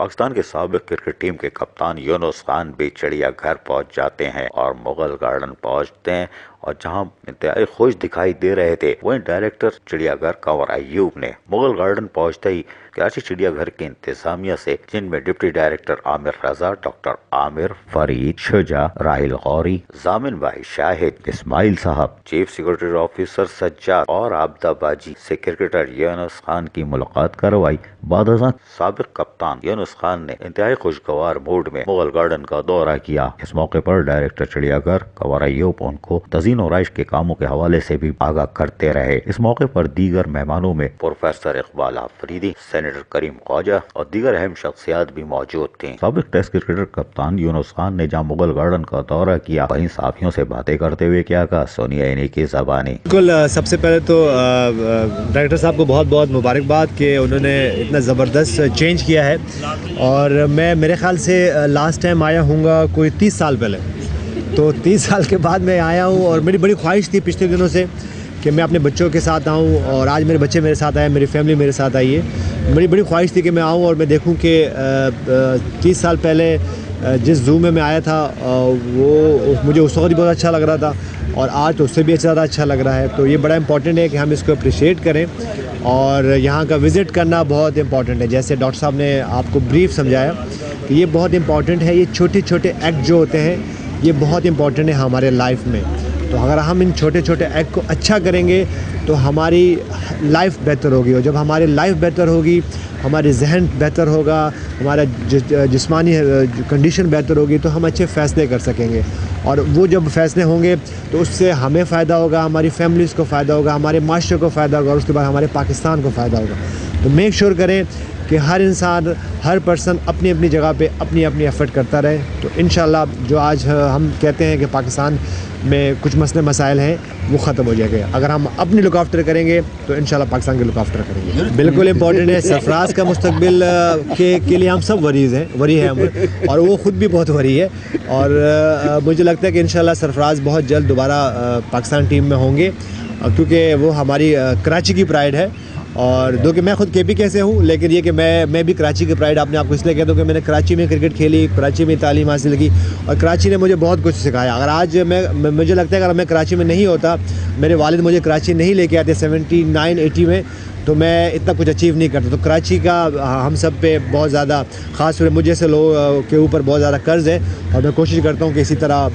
پاکستان کے سابق cricket team کے کپتان یونس خان بھی چڑیا گھر پہنچ جاتے ہیں اور مغل گارڈن پہنچتے ہیں، اور جہاں انتہائی خوش دکھائی دے رہے تھے وہیں ڈائریکٹر چڑیا گھر کنور ایوب نے مغل گارڈن پہنچتے ہی کراچی چڑیا گھر کے انتظامیہ سے، جن میں ڈپٹی ڈائریکٹر عامر رضا، ڈاکٹر عامر، فرید، شجاع، راحیل غوری، ضامن بھائی شاہد، اسماعیل صاحب، چیف سیکورٹی آفیسر سجاد اور عابدہ باجی سے کرکٹر یونس خان کی ملاقات کروائی۔ بعد ازاں سابق کپتان یونس خان نے انتہائی خوشگوار موڈ میں مغل گارڈن کا دورہ کیا۔ اس موقع پر ڈائریکٹر چڑیا گھر کنور ایوب ان کو تزئین و رائش کے کاموں کے حوالے سے بھی آگاہ کرتے رہے۔ اس موقع پر دیگر مہمانوں میں پروفیسر اقبال آفریدی، سینیٹر کریم خواجہ اور دیگر اہم شخصیات بھی موجود تھیں۔ سابق ٹیسٹ کرکٹر کپتان یونس خان نے جہاں مغل گارڈن کا دورہ کیا، وہیں صحافیوں سے باتیں کرتے ہوئے کیا کہا، سنیے انہی کی زبانی۔ بالکل، سب سے پہلے تو ڈائریکٹر صاحب کو بہت بہت مبارکباد کہ انہوں نے اتنا زبردست چینج کیا ہے، اور میں میرے خیال سے لاسٹ ٹائم آیا ہوں گا کوئی 30 سال پہلے، تو 30 سال کے بعد میں آیا ہوں، اور میری بڑی خواہش تھی پچھلے دنوں سے کہ میں اپنے بچوں کے ساتھ آؤں، اور آج میرے بچے میرے ساتھ آئے، میری فیملی میرے ساتھ آئی ہے۔ میری بڑی خواہش تھی کہ میں آؤں اور میں دیکھوں کہ 30 سال پہلے جس زو میں آیا تھا وہ مجھے اس وقت بھی بہت اچھا لگ رہا تھا، اور آج تو اس سے بھی زیادہ اچھا لگ رہا ہے۔ تو یہ بڑا امپورٹنٹ ہے کہ ہم اس کو اپریشیٹ کریں، اور یہاں کا وزٹ کرنا بہت امپورٹنٹ ہے۔ جیسے ڈاکٹر صاحب نے آپ کو بریف سمجھایا کہ یہ بہت امپورٹنٹ ہے، یہ چھوٹے چھوٹے ایکٹ جو ہوتے ہیں یہ بہت امپورٹنٹ ہے ہمارے لائف میں۔ تو اگر ہم ان چھوٹے چھوٹے ایکٹ کو اچھا کریں گے تو ہماری لائف بہتر ہوگی، اور جب ہماری لائف بہتر ہوگی، ہماری ذہن بہتر ہوگا، ہمارا جسمانی کنڈیشن بہتر ہوگی، تو ہم اچھے فیصلے کر سکیں گے، اور وہ جب فیصلے ہوں گے تو اس سے ہمیں فائدہ ہوگا، ہماری فیملیز کو فائدہ ہوگا، ہمارے معاشرے کو فائدہ ہوگا، اور اس کے بعد ہمارے پاکستان کو فائدہ ہوگا۔ تو میک شور کریں کہ ہر انسان، ہر پرسن اپنی اپنی جگہ پہ اپنی اپنی ایفرٹ کرتا رہے، تو انشاءاللہ جو آج ہم کہتے ہیں کہ پاکستان میں کچھ مسئلے مسائل ہیں وہ ختم ہو جائے گا۔ اگر ہم اپنی لک آفٹر کریں گے تو انشاءاللہ پاکستان کی لک آفٹر کریں گے۔ بالکل امپورٹنٹ ہے، سرفراز کا مستقبل کے لیے ہم سب وری ہیں ہم، اور وہ خود بھی بہت وری ہے، اور مجھے لگتا ہے کہ انشاءاللہ سرفراز بہت جلد دوبارہ پاکستان ٹیم میں ہوں گے، کیونکہ وہ ہماری کراچی کی پرائڈ ہے۔ اور دو کہ میں خود کے پی کے سے ہوں، لیکن یہ کہ میں بھی کراچی کی پرائڈ اپنے آپ کو اس لیے کہتا ہوں کہ میں نے کراچی میں کرکٹ کھیلی، کراچی میں تعلیم حاصل کی، اور کراچی نے مجھے بہت کچھ سکھایا۔ اگر آج مجھے لگتا ہے اگر میں کراچی میں نہیں ہوتا، میرے والد مجھے کراچی نہیں لے کے آتے 79-80 میں، تو میں اتنا کچھ اچیو نہیں کرتا۔ تو کراچی کا ہم سب پہ بہت زیادہ، خاص طور پہ مجھے سے لوگوں کے اوپر بہت زیادہ قرض ہے، اور میں کوشش کرتا ہوں کہ اسی طرح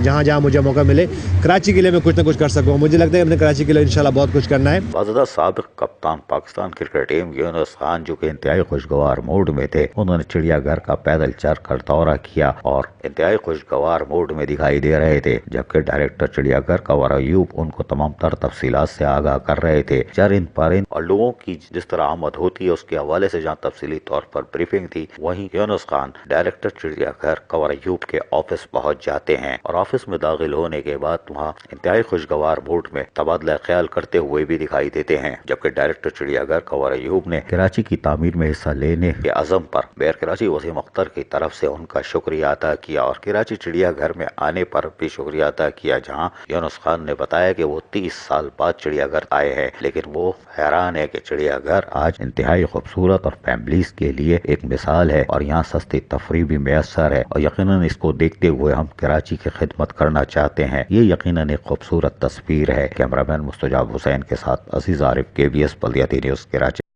جہاں جہاں مجھے موقع ملے کراچی کے لیے میں کچھ نہ کچھ کر سکوں۔ مجھے لگتا ہے کہ ہم نے کراچی کے لیے انشاءاللہ بہت کچھ کرنا ہے۔ باضابطہ سابق کپتان پاکستان کرکٹ ٹیم یونس خان، جو کہ انتہائی خوشگوار موڈ میں تھے، انہوں نے چڑیا گھر کا پیدل چل کر دورہ کیا اور انتہائی خوشگوار موڈ میں دکھائی دے رہے تھے، جبکہ ڈائریکٹر چڑیا گھر کنور ایوب ان کو تمام تر تفصیلات سے آگاہ کر رہے تھے۔ چرند پرند اور لوگوں کی جس طرح آمد ہوتی ہے اس کے حوالے سے جہاں تفصیلی طور پر بریفنگ تھی، وہیں یونس خان ڈائریکٹر چڑیا گھر کنور ایوب کے آفس پہنچ جاتے ہیں، اور آفس میں داخل ہونے کے بعد وہاں انتہائی خوشگوار موڈ میں تبادلہ خیال کرتے ہوئے بھی دکھائی دیتے ہیں، جبکہ ڈائریکٹر چڑیا گھر کنور ایوب نے کراچی کی تعمیر میں حصہ لینے کے عزم پر میئر کراچی وسیم اختر کی طرف سے ان کا شکریہ ادا کیا، اور کراچی چڑیا گھر میں آنے پر بھی شکریہ ادا کیا، جہاں یونس خان نے بتایا کہ وہ 30 سال بعد چڑیا گھر آئے ہیں، لیکن وہ حیران ہے کہ چڑیا گھر آج انتہائی خوبصورت اور فیملیز کے لیے ایک مثال ہے، اور یہاں سستی تفریح بھی میسر ہے، اور یقیناً اس کو دیکھتے ہوئے ہم کراچی کی خدمت کرنا چاہتے ہیں۔ یہ یقیناً ایک خوبصورت تصویر ہے۔ کیمرہ مین مستجاب حسین کے ساتھ عزیز عارف، KBS بلدیاتی نیوز، کراچی۔